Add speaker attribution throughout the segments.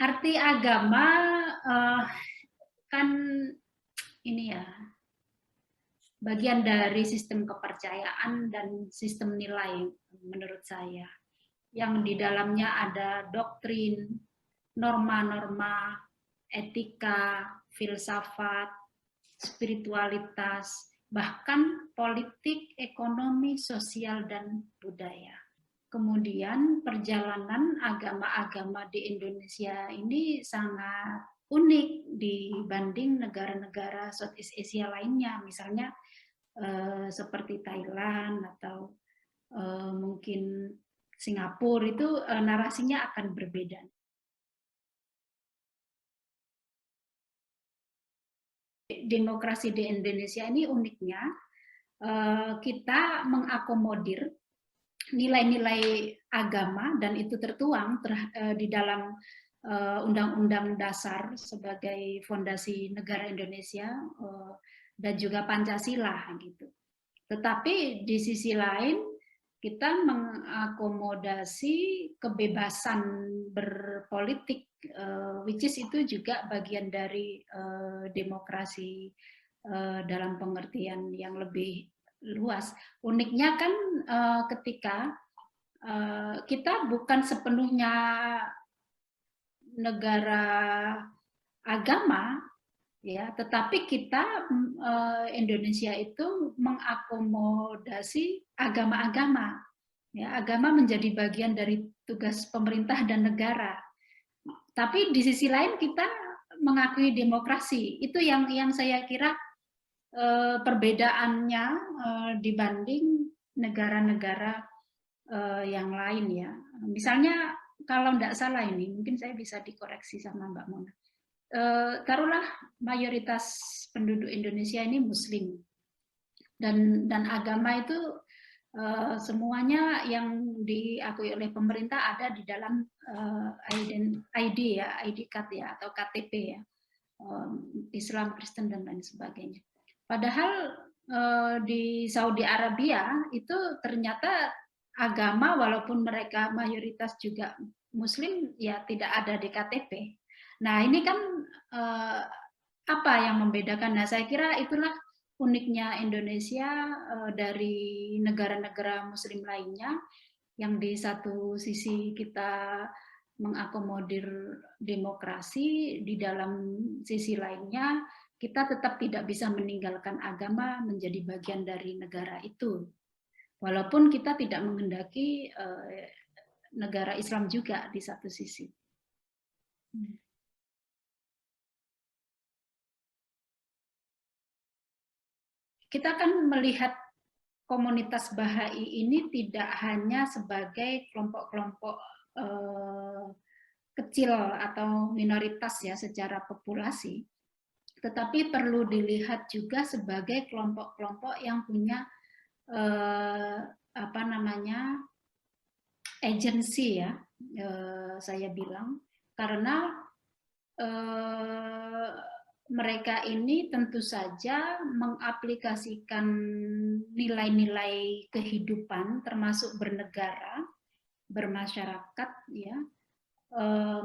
Speaker 1: Arti agama kan ini ya, bagian dari sistem kepercayaan dan sistem nilai menurut saya. Yang di dalamnya ada doktrin, norma-norma, etika, filsafat, spiritualitas, bahkan politik, ekonomi, sosial, dan budaya. Kemudian perjalanan agama-agama di Indonesia ini sangat unik dibanding negara-negara Southeast Asia lainnya, misalnya seperti Thailand atau mungkin Singapura, itu narasinya akan berbeda. Demokrasi di Indonesia ini uniknya kita mengakomodir nilai-nilai agama, dan itu tertuang di dalam Undang-Undang Dasar sebagai fondasi negara Indonesia dan juga Pancasila gitu. Tetapi di sisi lain kita mengakomodasi kebebasan berpolitik, which is itu juga bagian dari demokrasi dalam pengertian yang lebih luas. Uniknya kan ketika kita bukan sepenuhnya negara agama, ya, tetapi kita Indonesia itu mengakomodasi agama-agama. Ya, agama menjadi bagian dari tugas pemerintah dan negara. Tapi di sisi lain kita mengakui demokrasi. Itu yang saya kira perbedaannya dibanding negara-negara yang lain ya. Misalnya kalau tidak salah ini, mungkin saya bisa dikoreksi sama Mbak Mona. Taruhlah mayoritas penduduk Indonesia ini Muslim, dan agama itu semuanya yang diakui oleh pemerintah ada di dalam ID ya, ID card ya, atau KTP ya, Islam, Kristen dan lain sebagainya. Padahal di Saudi Arabia itu ternyata agama, walaupun mereka mayoritas juga Muslim, ya tidak ada di KTP. Nah ini kan apa yang membedakan? Nah saya kira itulah uniknya Indonesia dari negara-negara Muslim lainnya, yang di satu sisi kita mengakomodir demokrasi, di dalam sisi lainnya kita tetap tidak bisa meninggalkan agama menjadi bagian dari negara itu. Walaupun kita tidak menghendaki negara Islam juga di satu sisi. Kita kan melihat komunitas Bahai ini tidak hanya sebagai kelompok-kelompok kecil atau minoritas ya secara populasi, tetapi perlu dilihat juga sebagai kelompok-kelompok yang punya apa namanya agensi ya, saya bilang, karena mereka ini tentu saja mengaplikasikan nilai-nilai kehidupan termasuk bernegara, bermasyarakat ya,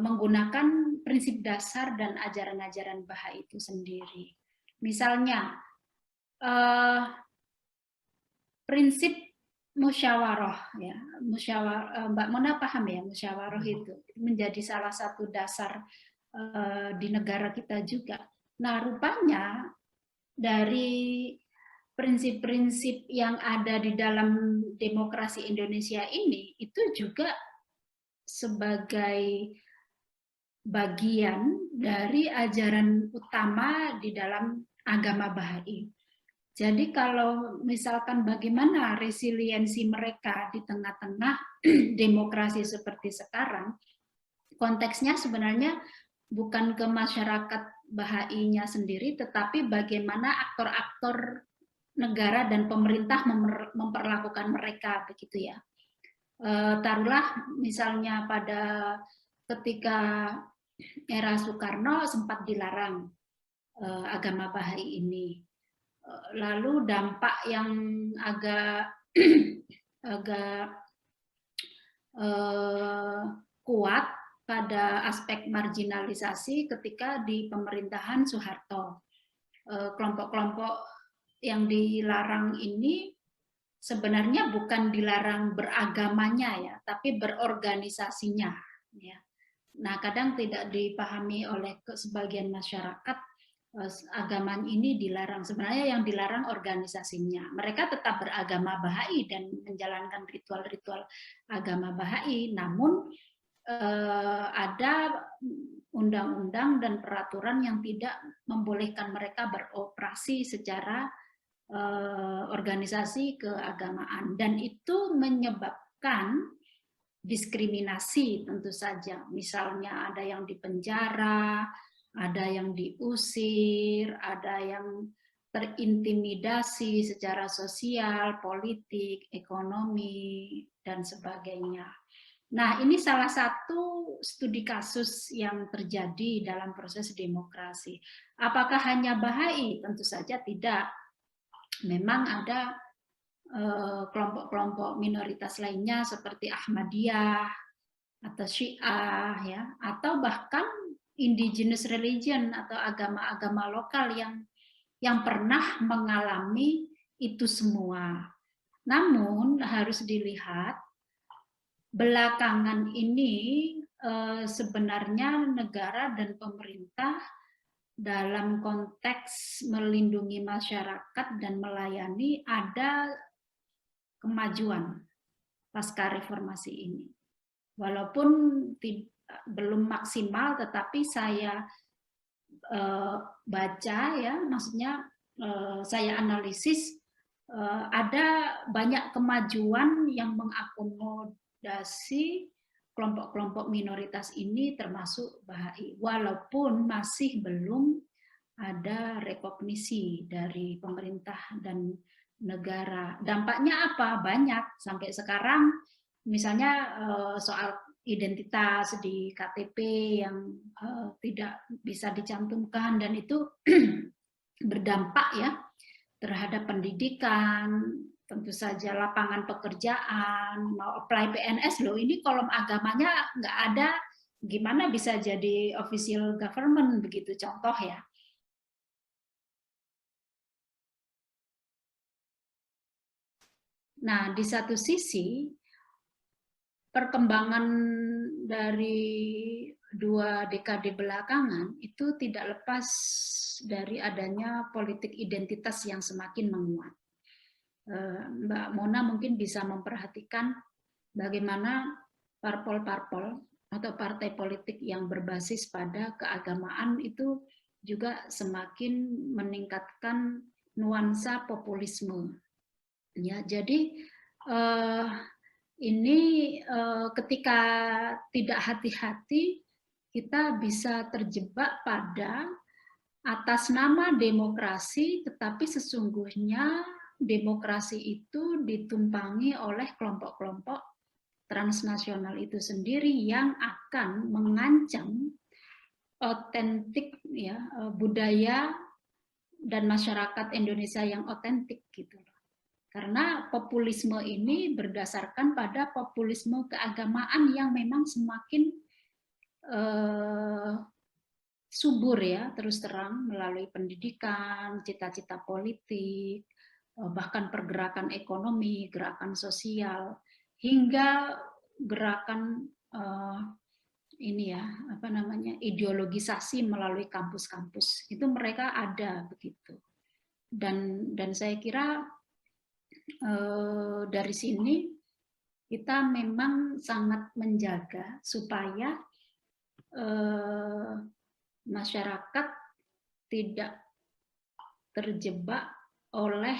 Speaker 1: menggunakan prinsip dasar dan ajaran-ajaran Bahai itu sendiri. Misalnya prinsip musyawarah ya, Mbak Mona paham ya, musyawarah itu menjadi salah satu dasar di negara kita juga. Nah, rupanya dari prinsip-prinsip yang ada di dalam demokrasi Indonesia ini itu juga sebagai bagian dari ajaran utama di dalam agama Bahai. Jadi kalau misalkan bagaimana resiliensi mereka di tengah-tengah demokrasi seperti sekarang, konteksnya sebenarnya bukan ke masyarakat Bahai-nya sendiri, tetapi bagaimana aktor-aktor negara dan pemerintah memperlakukan mereka, begitu ya. Taruhlah misalnya pada ketika era Soekarno sempat dilarang agama Bahai ini. Lalu dampak yang agak agak kuat pada aspek marginalisasi ketika di pemerintahan Soeharto. Kelompok-kelompok yang dilarang ini sebenarnya bukan dilarang beragamanya ya, tapi berorganisasinya. Ya. Nah, kadang tidak dipahami oleh sebagian masyarakat agama ini dilarang. Sebenarnya yang dilarang organisasinya. Mereka tetap beragama Bahai dan menjalankan ritual-ritual agama Bahai, namun ada undang-undang dan peraturan yang tidak membolehkan mereka beroperasi secara organisasi keagamaan, dan itu menyebabkan diskriminasi tentu saja. Misalnya ada yang dipenjara, ada yang diusir, ada yang terintimidasi secara sosial, politik, ekonomi, dan sebagainya. Nah, ini salah satu studi kasus yang terjadi dalam proses demokrasi. Apakah hanya Bahai? Tentu saja tidak. Memang ada kelompok-kelompok minoritas lainnya seperti Ahmadiyah atau Syiah, ya, atau bahkan indigenous religion atau agama-agama lokal yang pernah mengalami itu semua. Namun harus dilihat belakangan ini sebenarnya negara dan pemerintah dalam konteks melindungi masyarakat dan melayani ada kemajuan pasca reformasi ini. Walaupun belum maksimal, tetapi saya baca ya, maksudnya saya analisis ada banyak kemajuan yang mengakomodasi kelompok-kelompok minoritas ini termasuk Bahai, walaupun masih belum ada rekognisi dari pemerintah dan negara. Dampaknya apa? Banyak. Sampai sekarang misalnya soal identitas di KTP yang tidak bisa dicantumkan, dan itu berdampak ya terhadap pendidikan, tentu saja lapangan pekerjaan, mau apply PNS loh, ini kolom agamanya nggak ada, gimana bisa jadi official government begitu, contoh ya. Nah, di satu sisi perkembangan dari 2 dekade belakangan itu tidak lepas dari adanya politik identitas yang semakin menguat. Mbak Mona mungkin bisa memperhatikan bagaimana parpol-parpol atau partai politik yang berbasis pada keagamaan itu juga semakin meningkatkan nuansa populisme. Ya, jadi ini ketika tidak hati-hati kita bisa terjebak pada atas nama demokrasi, tetapi sesungguhnya demokrasi itu ditumpangi oleh kelompok-kelompok transnasional itu sendiri yang akan mengancam otentik ya budaya dan masyarakat Indonesia yang otentik gitu. Karena populisme ini berdasarkan pada populisme keagamaan yang memang semakin subur ya, terus terang melalui pendidikan, cita-cita politik, bahkan pergerakan ekonomi, gerakan sosial, hingga gerakan ini ya, apa namanya, ideologisasi melalui kampus-kampus. Itu mereka ada begitu. Dan saya kira dari sini kita memang sangat menjaga supaya masyarakat tidak terjebak oleh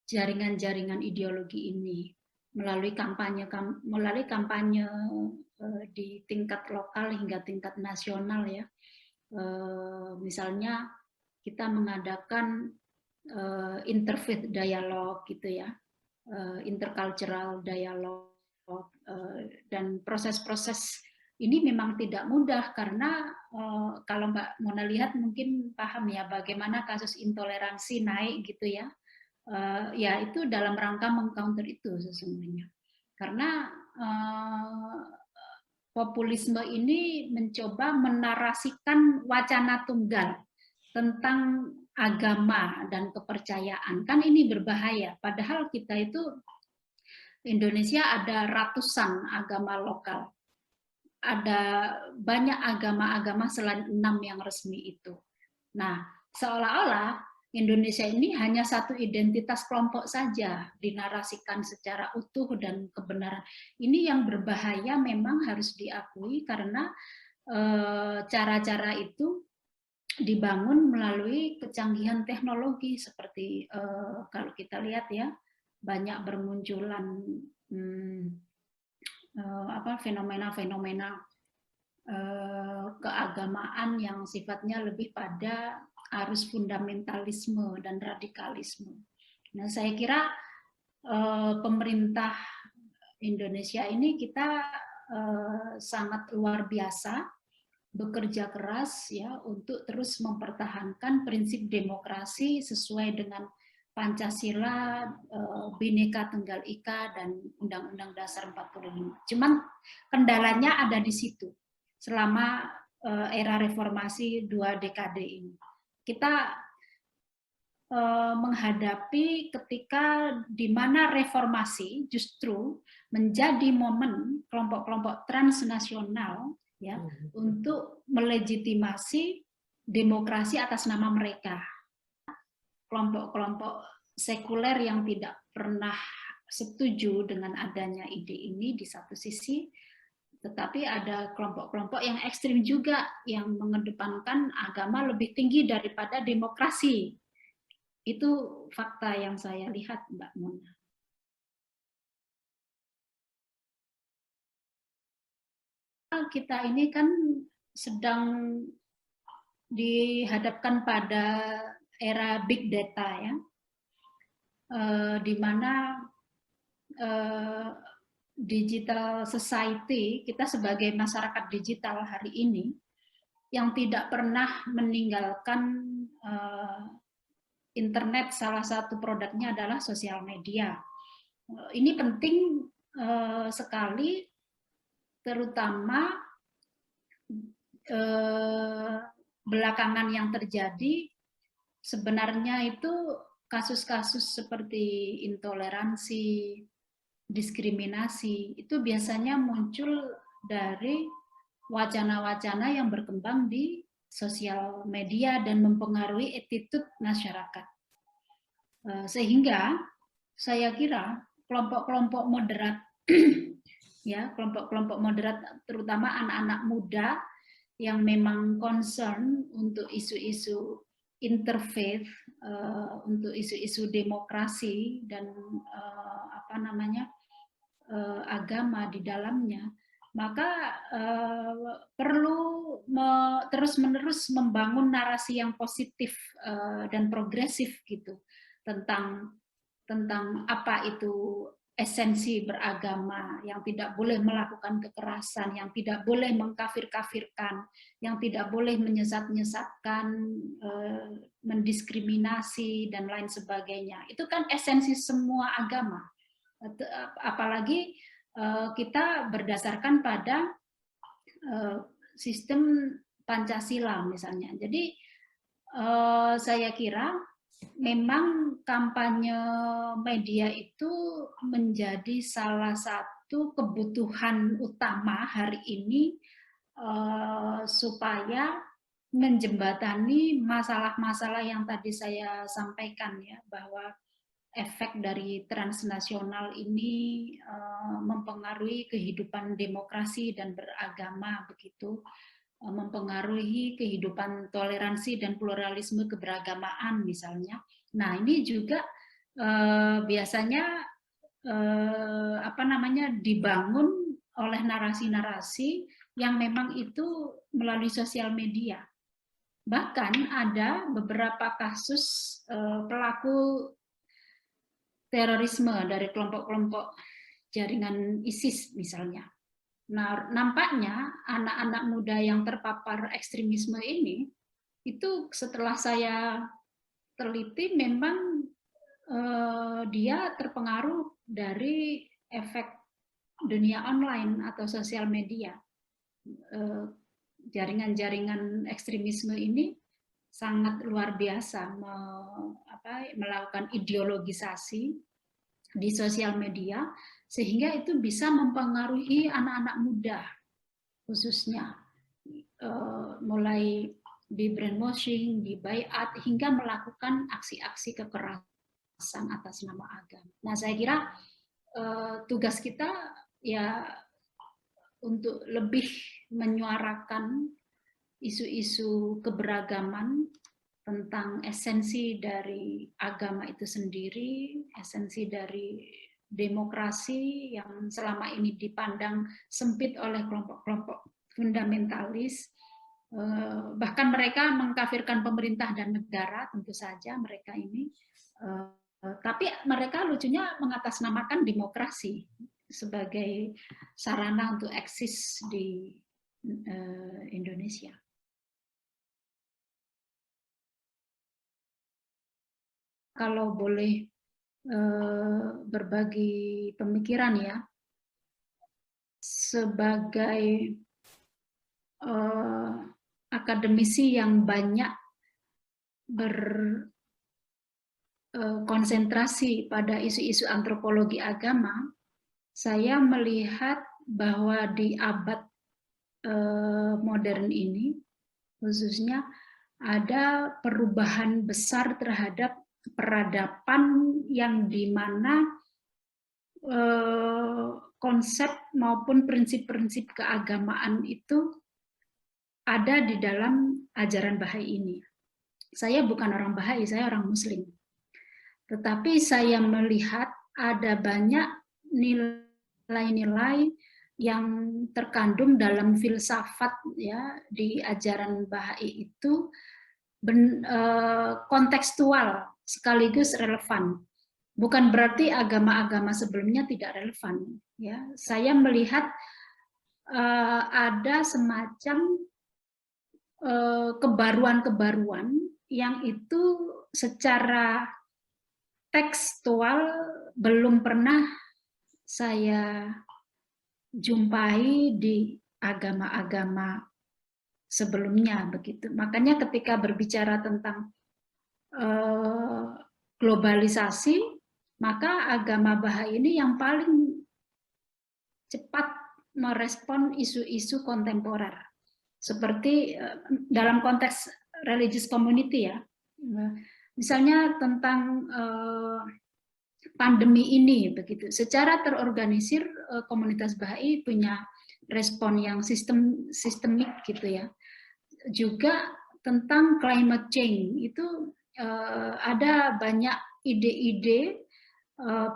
Speaker 1: jaringan-jaringan ideologi ini melalui kampanye di tingkat lokal hingga tingkat nasional ya. Misalnya kita mengadakan interfaith dialog gitu ya, intercultural dialog, dan proses-proses ini memang tidak mudah karena kalau Mbak Mona lihat mungkin paham ya bagaimana kasus intoleransi naik gitu ya. Ya itu dalam rangka mengcounter itu sesungguhnya. Karena populisme ini mencoba menarasikan wacana tunggal tentang agama dan kepercayaan. Kan ini berbahaya, padahal kita itu Indonesia ada ratusan agama lokal. Ada banyak agama-agama selain 6 yang resmi itu. Nah, seolah-olah Indonesia ini hanya satu identitas kelompok saja dinarasikan secara utuh dan kebenaran. Ini yang berbahaya memang harus diakui karena cara-cara itu dibangun melalui kecanggihan teknologi seperti kalau kita lihat ya, banyak bermunculan fenomena-fenomena keagamaan yang sifatnya lebih pada arus fundamentalisme dan radikalisme. Nah, saya kira pemerintah Indonesia ini kita sangat luar biasa bekerja keras ya untuk terus mempertahankan prinsip demokrasi sesuai dengan Pancasila, Bhinneka Tunggal Ika, dan Undang-Undang Dasar 45. Cuman kendalanya ada di situ. Selama era reformasi 2 dekade ini, kita menghadapi ketika di mana reformasi justru menjadi momen kelompok-kelompok transnasional ya untuk melegitimasi demokrasi atas nama mereka. Kelompok-kelompok sekuler yang tidak pernah setuju dengan adanya ide ini di satu sisi, tetapi ada kelompok-kelompok yang ekstrim juga yang mengedepankan agama lebih tinggi daripada demokrasi. Itu fakta yang saya lihat, Mbak Mona. Kita ini kan sedang dihadapkan pada era big data ya, di mana digital society, kita sebagai masyarakat digital hari ini yang tidak pernah meninggalkan internet, salah satu produknya adalah sosial media. Ini penting sekali, terutama belakangan yang terjadi. Sebenarnya itu kasus-kasus seperti intoleransi, diskriminasi, itu biasanya muncul dari wacana-wacana yang berkembang di sosial media dan mempengaruhi attitude masyarakat. Sehingga saya kira kelompok-kelompok moderat, ya, kelompok-kelompok moderat, terutama anak-anak muda yang memang concern untuk isu-isu interfaith, untuk isu-isu demokrasi dan agama di dalamnya, maka perlu terus-menerus membangun narasi yang positif dan progresif gitu tentang apa itu esensi beragama, yang tidak boleh melakukan kekerasan, yang tidak boleh mengkafir-kafirkan, yang tidak boleh menyesat-nyesatkan, mendiskriminasi, dan lain sebagainya. Itu kan esensi semua agama. Apalagi kita berdasarkan pada sistem Pancasila misalnya. Jadi saya kira memang kampanye media itu menjadi salah satu kebutuhan utama hari ini supaya menjembatani masalah-masalah yang tadi saya sampaikan ya, bahwa efek dari transnasional ini mempengaruhi kehidupan demokrasi dan beragama begitu, mempengaruhi kehidupan toleransi dan pluralisme keberagamaan misalnya. Nah, ini juga biasanya dibangun oleh narasi-narasi yang memang itu melalui sosial media. Bahkan ada beberapa kasus pelaku terorisme dari kelompok-kelompok jaringan ISIS misalnya. Nah, nampaknya anak-anak muda yang terpapar ekstremisme ini, itu setelah saya teliti memang dia terpengaruh dari efek dunia online atau sosial media. jaringan-jaringan ekstremisme ini sangat luar biasa melakukan ideologisasi di sosial media, sehingga itu bisa mempengaruhi anak-anak muda khususnya, mulai di brainwashing, di baiat, hingga melakukan aksi-aksi kekerasan atas nama agama. Nah, saya kira tugas kita ya untuk lebih menyuarakan isu-isu keberagaman tentang esensi dari agama itu sendiri, esensi dari demokrasi yang selama ini dipandang sempit oleh kelompok-kelompok fundamentalis, bahkan mereka mengkafirkan pemerintah dan negara, tentu saja mereka ini, tapi mereka lucunya mengatasnamakan demokrasi sebagai sarana untuk eksis di Indonesia. Kalau boleh berbagi pemikiran ya, sebagai akademisi yang banyak berkonsentrasi pada isu-isu antropologi agama, saya melihat bahwa di abad modern ini, khususnya ada perubahan besar terhadap peradaban yang dimana konsep maupun prinsip-prinsip keagamaan itu ada di dalam ajaran Bahai ini. Saya bukan orang Bahai, saya orang Muslim. Tetapi saya melihat ada banyak nilai-nilai yang terkandung dalam filsafat ya di ajaran Bahai itu kontekstual sekaligus relevan. Bukan berarti agama-agama sebelumnya tidak relevan. Ya, saya melihat ada semacam kebaruan-kebaruan yang itu secara tekstual belum pernah saya jumpai di agama-agama sebelumnya begitu. Makanya ketika berbicara tentang globalisasi, maka agama Bahai ini yang paling cepat merespon isu-isu kontemporer. Seperti dalam konteks religious community ya, misalnya tentang pandemi ini begitu. Secara terorganisir komunitas Bahai punya respon yang sistemik gitu ya. Juga tentang climate change itu ada banyak ide-ide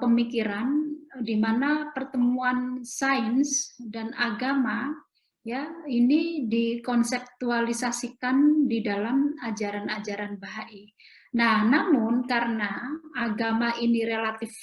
Speaker 1: pemikiran di mana pertemuan sains dan agama ya ini dikonseptualisasikan di dalam ajaran-ajaran Bahai. Nah, namun karena agama ini relatif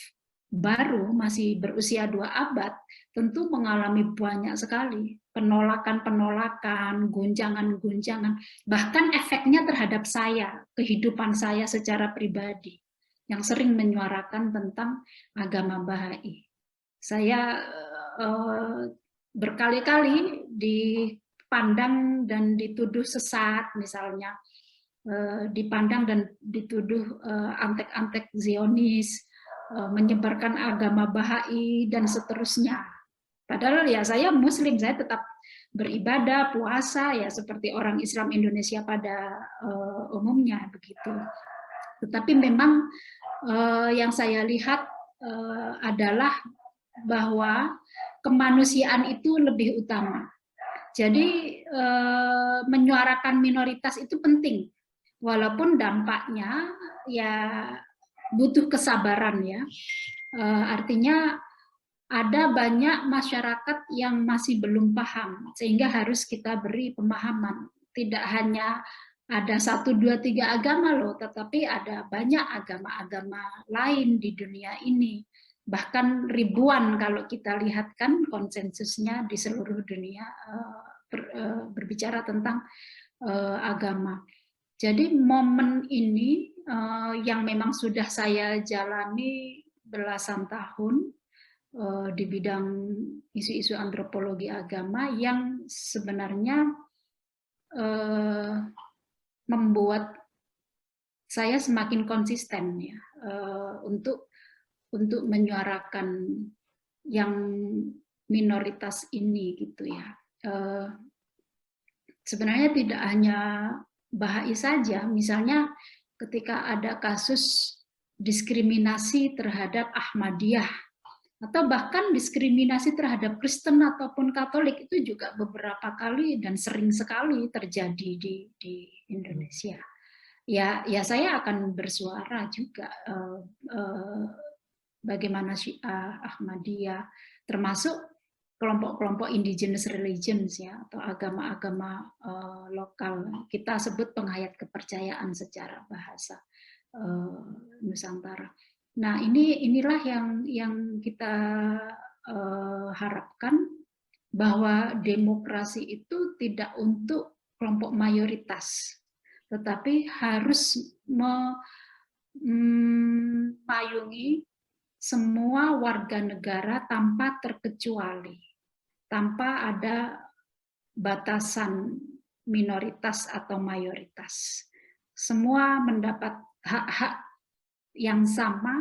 Speaker 1: baru, masih berusia 2 abad, tentu mengalami banyak sekali penolakan-penolakan, guncangan-guncangan, bahkan efeknya terhadap saya, kehidupan saya secara pribadi, yang sering menyuarakan tentang agama Bahai. Saya berkali-kali dipandang dan dituduh sesat, misalnya dipandang dan dituduh antek-antek Zionis, menyebarkan agama Bahai dan seterusnya. Padahal ya saya Muslim, saya tetap beribadah, puasa ya seperti orang Islam Indonesia pada umumnya begitu. Tetapi memang yang saya lihat adalah bahwa kemanusiaan itu lebih utama. Jadi menyuarakan minoritas itu penting, walaupun dampaknya ya butuh kesabaran ya. Artinya ada banyak masyarakat yang masih belum paham, sehingga harus kita beri pemahaman. Tidak hanya ada 1, 2, 3 agama loh, tetapi ada banyak agama-agama lain di dunia ini. Bahkan ribuan kalau kita lihat kan konsensusnya di seluruh dunia berbicara tentang agama. Jadi momen ini yang memang sudah saya jalani belasan tahun, di bidang isu-isu antropologi agama yang sebenarnya membuat saya semakin konsisten ya untuk menyuarakan yang minoritas ini gitu ya. Sebenarnya tidak hanya Bahai saja, misalnya ketika ada kasus diskriminasi terhadap Ahmadiyah atau bahkan diskriminasi terhadap Kristen ataupun Katolik itu juga beberapa kali dan sering sekali terjadi di Indonesia. Ya saya akan bersuara juga bagaimana Syiah, Ahmadiyah, termasuk kelompok-kelompok indigenous religions ya atau agama-agama lokal. Kita sebut penghayat kepercayaan secara bahasa Nusantara. Nah, inilah yang kita harapkan, bahwa demokrasi itu tidak untuk kelompok mayoritas, tetapi harus memayungi semua warga negara tanpa terkecuali, tanpa ada batasan minoritas atau mayoritas. Semua mendapat hak-hak yang sama,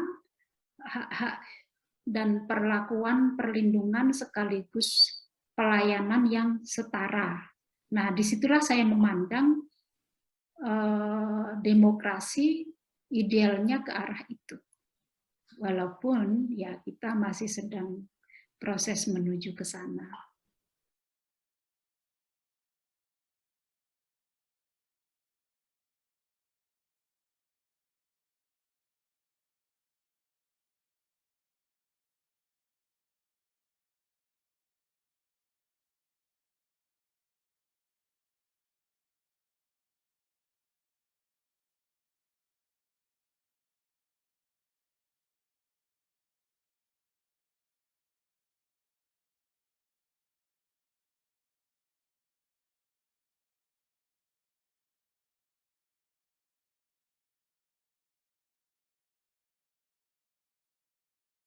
Speaker 1: hak-hak dan perlakuan perlindungan sekaligus pelayanan yang setara. Nah, disitulah saya memandang demokrasi idealnya ke arah itu. Walaupun ya kita masih sedang proses menuju ke sana.